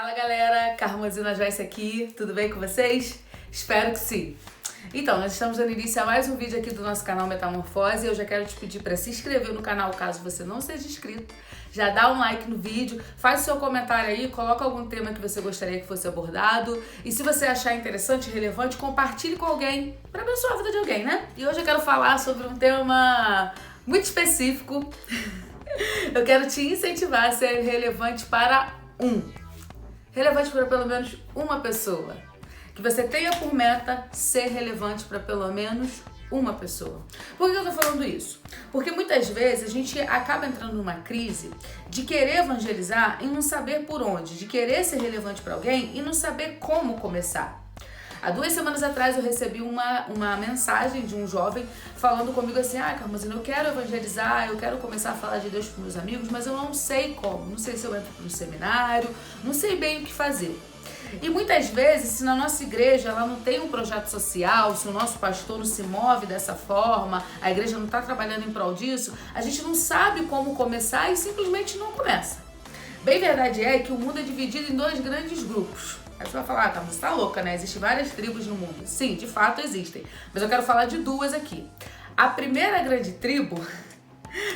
Fala galera, Carmozina Joyce aqui, tudo bem com vocês? Espero que sim. Então, nós estamos dando início a mais um vídeo aqui do nosso canal Metamorfose e eu já quero te pedir para se inscrever no canal caso você não seja inscrito. Já dá um like no vídeo, faz o seu comentário aí, coloca algum tema que você gostaria que fosse abordado e se você achar interessante e relevante, compartilhe com alguém para abençoar a vida de alguém, né? E hoje eu quero falar sobre um tema muito específico. Eu quero te incentivar a ser relevante para relevante para pelo menos uma pessoa. Que você tenha por meta ser relevante para pelo menos uma pessoa. Por que eu tô falando isso? Porque muitas vezes a gente acaba entrando numa crise de querer evangelizar e não saber por onde, de querer ser relevante para alguém e não saber como começar. Há 2 semanas atrás eu recebi uma mensagem de um jovem falando comigo assim: Carmozina, eu quero evangelizar, eu quero começar a falar de Deus para meus amigos, mas eu não sei como, não sei se eu entro para um seminário, não sei bem o que fazer. E muitas vezes, se na nossa igreja ela não tem um projeto social, se o nosso pastor não se move dessa forma, a igreja não está trabalhando em prol disso, a gente não sabe como começar e simplesmente não começa. Bem verdade é que o mundo é dividido em 2 grandes grupos. Aí você vai falar, você tá louca, né? Existem várias tribos no mundo. Sim, de fato existem. Mas eu quero falar de 2 aqui. A primeira grande tribo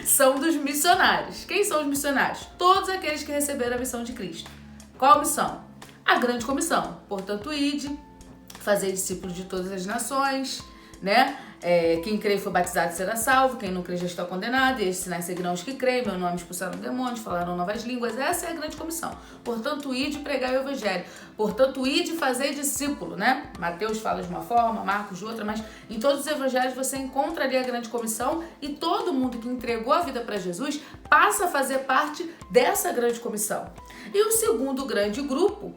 são dos missionários. Quem são os missionários? Todos aqueles que receberam a missão de Cristo. Qual a missão? A grande comissão. Portanto, ide, fazer discípulos de todas as nações, né? Quem crê e foi batizado será salvo, quem não crê já está condenado, e esses sinais seguirão os que creem, meu nome expulsaram demônios, falaram novas línguas. Essa é a grande comissão. Portanto, ide pregar o evangelho. Portanto, ide fazer discípulo, né? Mateus fala de uma forma, Marcos de outra, mas em todos os evangelhos você encontra ali a grande comissão e todo mundo que entregou a vida para Jesus passa a fazer parte dessa grande comissão. E o segundo grande grupo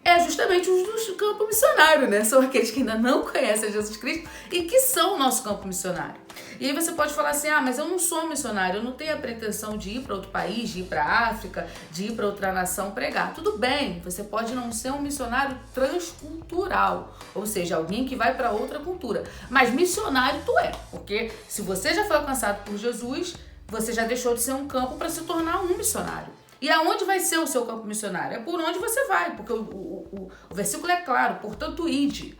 é justamente os do campo missionário, né? São aqueles que ainda não conhecem Jesus Cristo e que são o nosso campo missionário. E aí você pode falar assim, mas eu não sou missionário, eu não tenho a pretensão de ir para outro país, de ir para a África, de ir para outra nação pregar. Tudo bem, você pode não ser um missionário transcultural, ou seja, alguém que vai para outra cultura. Mas missionário tu é, porque se você já foi alcançado por Jesus, você já deixou de ser um campo para se tornar um missionário. E aonde vai ser o seu campo missionário? É por onde você vai, porque o versículo é claro, portanto, ide.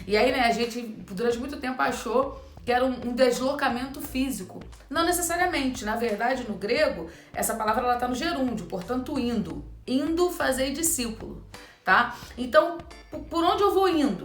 E aí, né, a gente durante muito tempo achou que era um deslocamento físico. Não necessariamente, na verdade, no grego, essa palavra ela tá no gerúndio, portanto, indo. Indo fazer discípulo, tá? Então, por onde eu vou indo?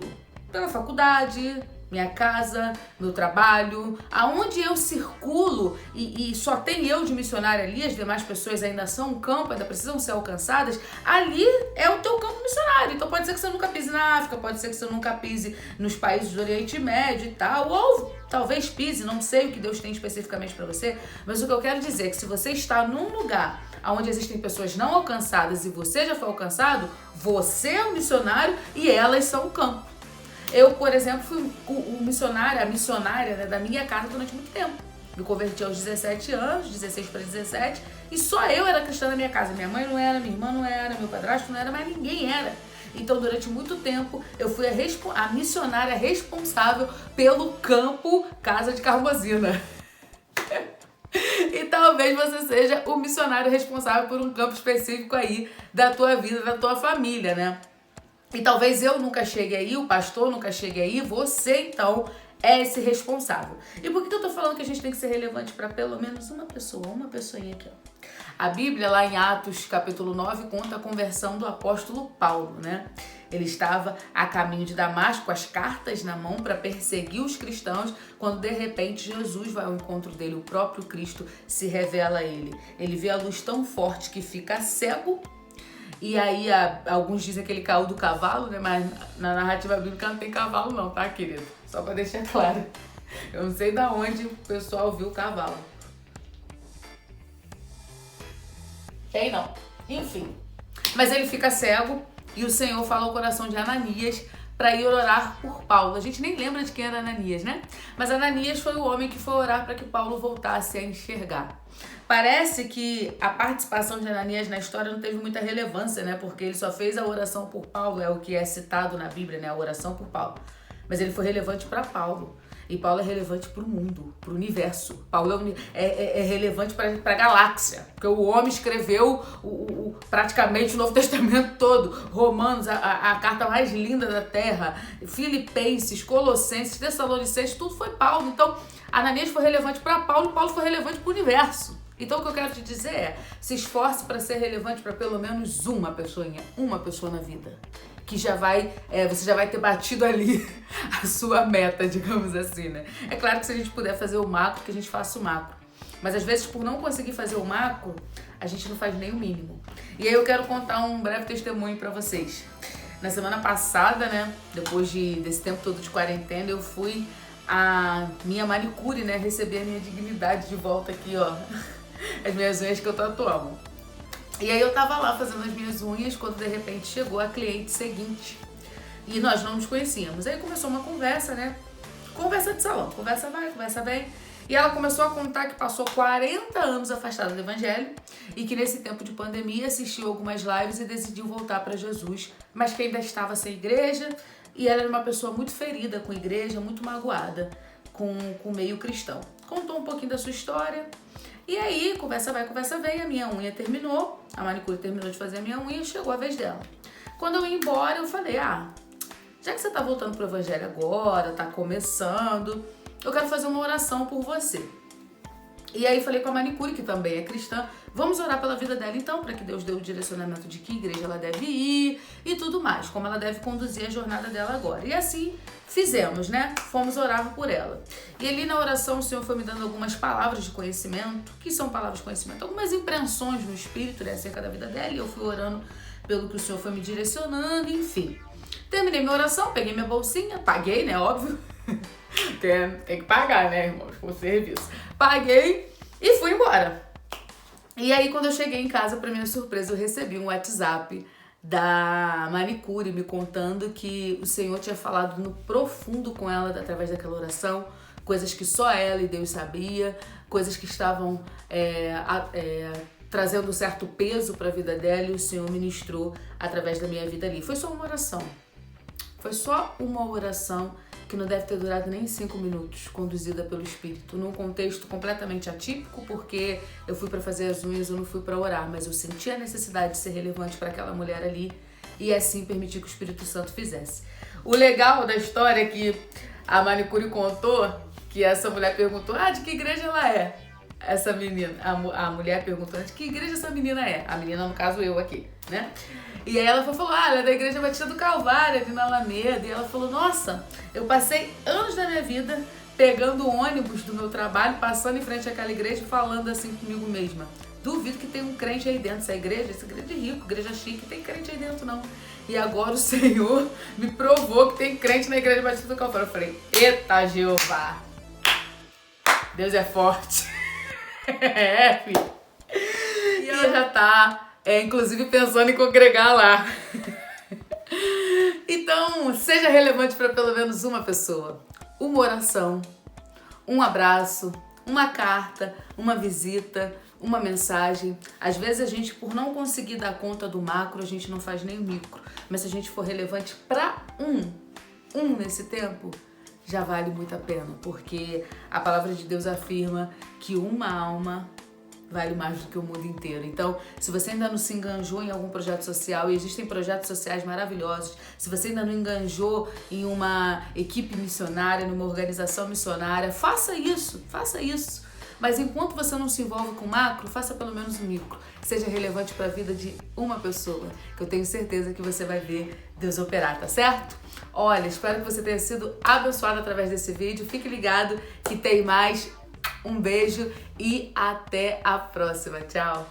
Pela faculdade, minha casa, meu trabalho, aonde eu circulo e só tem eu de missionário ali, as demais pessoas ainda são um campo, ainda precisam ser alcançadas, ali é o teu campo missionário. Então pode ser que você nunca pise na África, pode ser que você nunca pise nos países do Oriente Médio e tal, ou talvez pise, não sei o que Deus tem especificamente para você, mas o que eu quero dizer é que se você está num lugar onde existem pessoas não alcançadas e você já foi alcançado, você é um missionário e elas são o campo. Eu, por exemplo, fui a missionária, né, da minha casa durante muito tempo. Me converti aos 17 anos, 16 para 17, e só eu era cristã na minha casa. Minha mãe não era, minha irmã não era, meu padrasto não era, mas ninguém era. Então, durante muito tempo, eu fui a missionária responsável pelo campo Casa de Carmozina. E talvez você seja o missionário responsável por um campo específico aí da tua vida, da tua família, né? E talvez eu nunca chegue aí, o pastor nunca chegue aí, você então é esse responsável. E por que eu tô falando que a gente tem que ser relevante para pelo menos uma pessoinha aqui, ó. A Bíblia lá em Atos capítulo 9 conta a conversão do apóstolo Paulo, né? Ele estava a caminho de Damasco com as cartas na mão para perseguir os cristãos, quando de repente Jesus vai ao encontro dele, o próprio Cristo se revela a ele. Ele vê a luz tão forte que fica cego. E aí, alguns dizem que ele caiu do cavalo, né? Mas na narrativa bíblica não tem cavalo não, tá, querido? Só pra deixar claro. Eu não sei de onde o pessoal viu o cavalo. Tem não. Enfim. Mas ele fica cego e o Senhor fala ao coração de Ananias para ir orar por Paulo. A gente nem lembra de quem era Ananias, né? Mas Ananias foi o homem que foi orar para que Paulo voltasse a enxergar. Parece que a participação de Ananias na história não teve muita relevância, né? Porque ele só fez a oração por Paulo, é o que é citado na Bíblia, né? A oração por Paulo. Mas ele foi relevante para Paulo. E Paulo é relevante para o mundo, para o universo. Paulo é relevante para a galáxia. Porque o homem escreveu praticamente o Novo Testamento todo. Romanos, a carta mais linda da Terra. Filipenses, Colossenses, Tessalonicenses, tudo foi Paulo. Então, Ananias foi relevante para Paulo e Paulo foi relevante para o universo. Então, o que eu quero te dizer é, se esforce para ser relevante para pelo menos uma pessoa na vida. Que você já vai ter batido ali a sua meta, digamos assim, né? É claro que se a gente puder fazer o macro, que a gente faça o macro. Mas às vezes, por não conseguir fazer o macro, a gente não faz nem o mínimo. E aí eu quero contar um breve testemunho pra vocês. Na semana passada, né, depois desse tempo todo de quarentena, eu fui à minha manicure, né, receber a minha dignidade de volta aqui, ó. As minhas unhas que eu tanto amo. E aí eu tava lá fazendo as minhas unhas quando de repente chegou a cliente seguinte. E nós não nos conhecíamos. Aí começou uma conversa, né? Conversa de salão. Conversa vai, conversa vem. E ela começou a contar que passou 40 anos afastada do evangelho e que nesse tempo de pandemia assistiu algumas lives e decidiu voltar para Jesus, mas que ainda estava sem igreja e ela era uma pessoa muito ferida com a igreja, muito magoada com o meio cristão. Contou um pouquinho da sua história. E aí, conversa vai, conversa vem, a minha unha terminou, a manicure terminou de fazer a minha unha e chegou a vez dela. Quando eu ia embora, eu falei, já que você tá voltando pro evangelho agora, tá começando, eu quero fazer uma oração por você. E aí falei com a manicure, que também é cristã, vamos orar pela vida dela então, para que Deus dê o direcionamento de que igreja ela deve ir e tudo mais, como ela deve conduzir a jornada dela agora. E assim fizemos, né? Fomos orar por ela. E ali na oração o Senhor foi me dando algumas palavras de conhecimento, que são palavras de conhecimento, algumas impressões no espírito, né, acerca da vida dela, e eu fui orando pelo que o Senhor foi me direcionando, enfim. Terminei minha oração, peguei minha bolsinha, paguei, né, óbvio. Tem que pagar, né, irmãos, por serviço. Paguei e fui embora. E aí, quando eu cheguei em casa, pra minha surpresa, eu recebi um WhatsApp da manicure me contando que o Senhor tinha falado no profundo com ela através daquela oração, coisas que só ela e Deus sabia, coisas que estavam trazendo um certo peso para a vida dela e o Senhor ministrou através da minha vida ali. Foi só uma oração. Foi só uma oração que não deve ter durado nem 5 minutos, conduzida pelo Espírito, num contexto completamente atípico, porque eu fui para fazer as unhas, eu não fui para orar, mas eu senti a necessidade de ser relevante para aquela mulher ali e assim permitir que o Espírito Santo fizesse. O legal da história é que a manicure contou que essa mulher perguntou, de que igreja ela é? Essa menina, a mulher perguntou, de que igreja essa menina é? A menina, no caso, eu aqui, né? E aí ela falou, ela é da Igreja Batista do Calvário, ali na Alameda. E ela falou, nossa, eu passei anos da minha vida pegando o ônibus do meu trabalho, passando em frente àquela igreja e falando assim comigo mesma. Duvido que tem um crente aí dentro. Essa igreja é rico, igreja chique, tem crente aí dentro não. E agora o Senhor me provou que tem crente na Igreja Batista do Calvário. Eu falei, eita Jeová, Deus é forte. Filho. E ela já tá... inclusive pensando em congregar lá. Então, seja relevante para pelo menos uma pessoa. Uma oração, um abraço, uma carta, uma visita, uma mensagem. Às vezes a gente, por não conseguir dar conta do macro, a gente não faz nem o micro. Mas se a gente for relevante para um nesse tempo, já vale muito a pena. Porque a palavra de Deus afirma que uma alma vale mais do que o mundo inteiro. Então, se você ainda não se enganjou em algum projeto social, e existem projetos sociais maravilhosos, se você ainda não enganjou em uma equipe missionária, numa organização missionária, faça isso. Mas enquanto você não se envolve com o macro, faça pelo menos o micro. Seja relevante para a vida de uma pessoa, que eu tenho certeza que você vai ver Deus operar, tá certo? Olha, espero que você tenha sido abençoado através desse vídeo. Fique ligado que tem mais. Um beijo e até a próxima. Tchau!